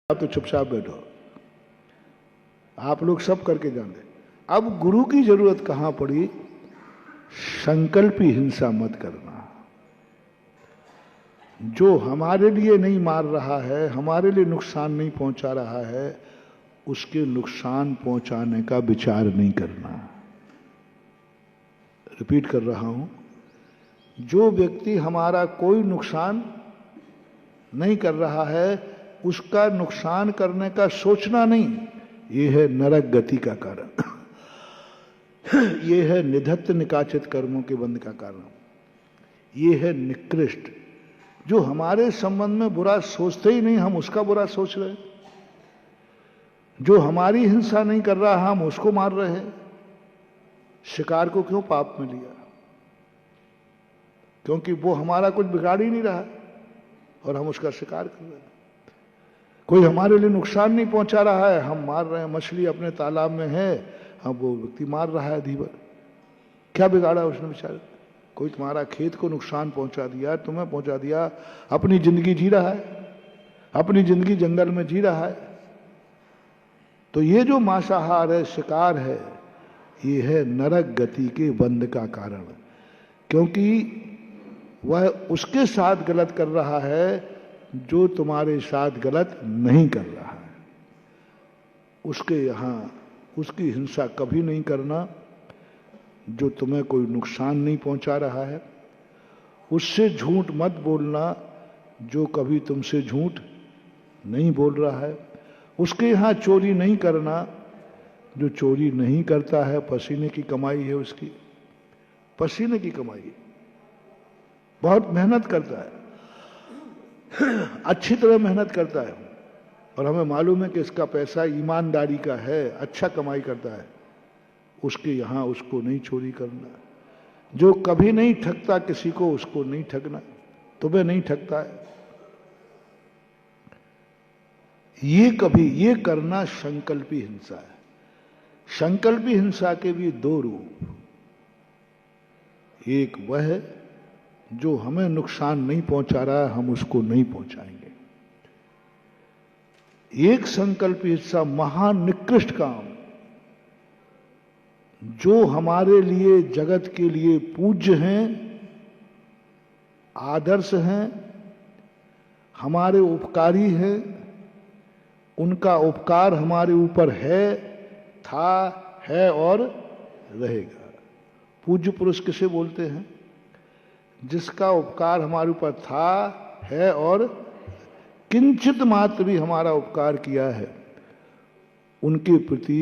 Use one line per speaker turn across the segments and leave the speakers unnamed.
आप तो चुपचाप बैठो, आप लोग सब करके जानते। अब गुरु की जरूरत कहां पड़ी? संकल्पी हिंसा मत करना। जो हमारे लिए नहीं मार रहा है, हमारे लिए नुकसान नहीं पहुंचा रहा है, उसके नुकसान पहुंचाने का विचार नहीं करना। रिपीट कर रहा हूं, जो व्यक्ति हमारा कोई नुकसान नहीं कर रहा है, उसका नुकसान करने का सोचना नहीं, यह है नरक गति का कारण। यह है निधत्त निकाचित कर्मों के बंध का कारण। यह है निकृष्ट। जो हमारे संबंध में बुरा सोचते ही नहीं, हम उसका बुरा सोच रहे हैं। जो हमारी हिंसा नहीं कर रहा, हम उसको मार रहे हैं। शिकार को क्यों पाप में लिया? क्योंकि वो हमारा कुछ बिगाड़ ही नहीं रहा और हम उसका शिकार कर रहे हैं। कोई हमारे लिए नुकसान नहीं पहुंचा रहा है, हम मार रहे हैं। मछली अपने तालाब में है, हम वो व्यक्ति मार रहा है धीवर। क्या बिगाड़ा उसने बेचारे? कोई तुम्हारा खेत को नुकसान पहुंचा दिया, तुम्हें पहुंचा दिया, अपनी जिंदगी जी रहा है, अपनी जिंदगी जंगल में जी रहा है। तो ये जो मांसाहार है, शिकार है, ये है नरक गति के बंध का कारण। क्योंकि वह उसके साथ गलत कर रहा है जो तुम्हारे साथ गलत नहीं कर रहा है। उसके यहां उसकी हिंसा कभी नहीं करना जो तुम्हें कोई नुकसान नहीं पहुंचा रहा है। उससे झूठ मत बोलना जो कभी तुमसे झूठ नहीं बोल रहा है। उसके यहां चोरी नहीं करना जो चोरी नहीं करता है। पसीने की कमाई है उसकी, पसीने की कमाई, बहुत मेहनत करता है, अच्छी तरह मेहनत करता है, और हमें मालूम है कि इसका पैसा ईमानदारी का है, अच्छा कमाई करता है। उसके यहां उसको नहीं चोरी करना। जो कभी नहीं ठगता किसी को, उसको नहीं ठगना। तुम्हें नहीं ठगता है, ये करना संकल्पी हिंसा है। संकल्पी हिंसा के भी दो रूप। एक वह है जो हमें नुकसान नहीं पहुंचा रहा है, हम उसको नहीं पहुंचाएंगे। एक संकल्पी हिंसा महान निकृष्ट काम, जो हमारे लिए, जगत के लिए पूज्य हैं, आदर्श हैं, हमारे उपकारी हैं, उनका उपकार हमारे ऊपर है, था, है और रहेगा। पूज्य पुरुष किसे बोलते हैं? जिसका उपकार हमारे ऊपर था, है और किंचित मात्र भी हमारा उपकार किया है, उनके प्रति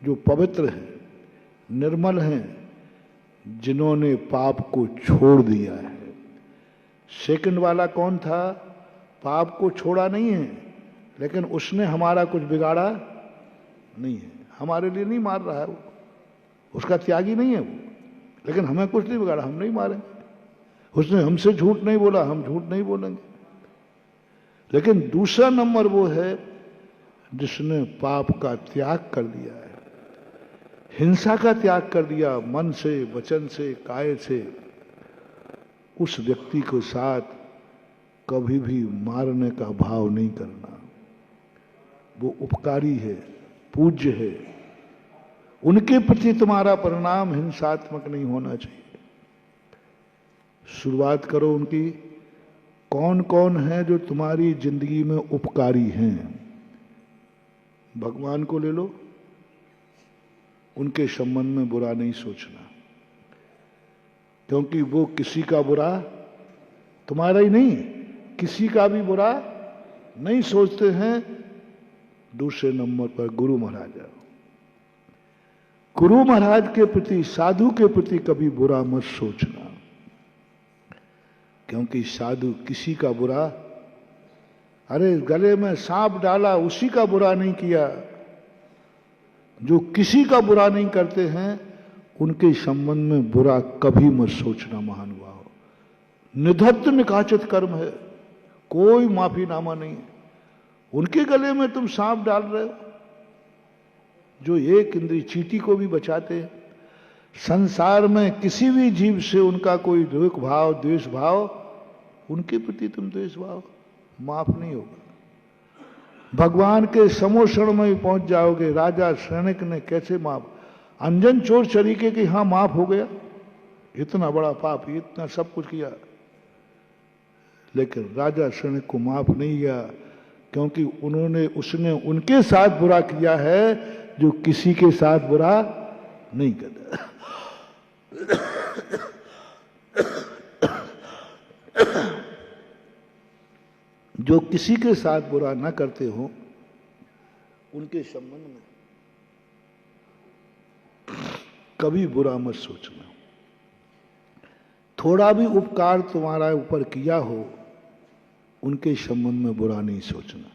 जो पवित्र हैं, निर्मल हैं, जिन्होंने पाप को छोड़ दिया है। सेकंड वाला कौन था? पाप को छोड़ा नहीं है, लेकिन उसने हमारा कुछ बिगाड़ा नहीं है। हमारे लिए नहीं मार रहा है वो, उसका त्यागी नहीं है वो, लेकिन हमें कुछ नहीं बिगाड़ा, हम नहीं मारेंगे। उसने हमसे झूठ नहीं बोला, हम झूठ नहीं बोलेंगे। लेकिन दूसरा नंबर वो है जिसने पाप का त्याग कर दिया है, हिंसा का त्याग कर दिया, मन से, वचन से, काय से। उस व्यक्ति के साथ कभी भी मारने का भाव नहीं करना। वो उपकारी है, पूज्य है, उनके प्रति तुम्हारा परिणाम हिंसात्मक नहीं होना चाहिए। शुरुआत करो उनकी। कौन कौन है जो तुम्हारी जिंदगी में उपकारी हैं? भगवान को ले लो, उनके संबंध में बुरा नहीं सोचना, क्योंकि वो किसी का बुरा, तुम्हारा ही नहीं, किसी का भी बुरा नहीं सोचते हैं। दूसरे नंबर पर गुरु महाराज। गुरु महाराज के प्रति, साधु के प्रति कभी बुरा मत सोचना, क्योंकि साधु किसी का बुरा, अरे गले में सांप डाला उसी का बुरा नहीं किया। जो किसी का बुरा नहीं करते हैं, उनके संबंध में बुरा कभी मत सोचना महानुभाव। निधत्त निकाचित कर्म है, कोई माफीनामा नहीं है। उनके गले में तुम सांप डाल रहे हो जो एक इंद्री चींटी को भी बचाते हैं। संसार में किसी भी जीव से उनका कोई द्वेष भाव, द्वेष भाव, उनके प्रति तुम द्वेष भाव माफ नहीं होगा। भगवान के समोषण में ही पहुंच जाओगे। राजा सैनिक ने कैसे माफ, अंजन चोर चरीके कि हाँ माफ हो गया, इतना बड़ा पाप, इतना सब कुछ किया, लेकिन राजा सैनिक को माफ नहीं किया, क्योंकि उसने उनके साथ बुरा किया है जो किसी के साथ बुरा नहीं करता। जो किसी के साथ बुरा ना करते हो उनके संबंध में कभी बुरा मत सोचना। थोड़ा भी उपकार तुम्हारा ऊपर किया हो उनके संबंध में बुरा नहीं सोचना।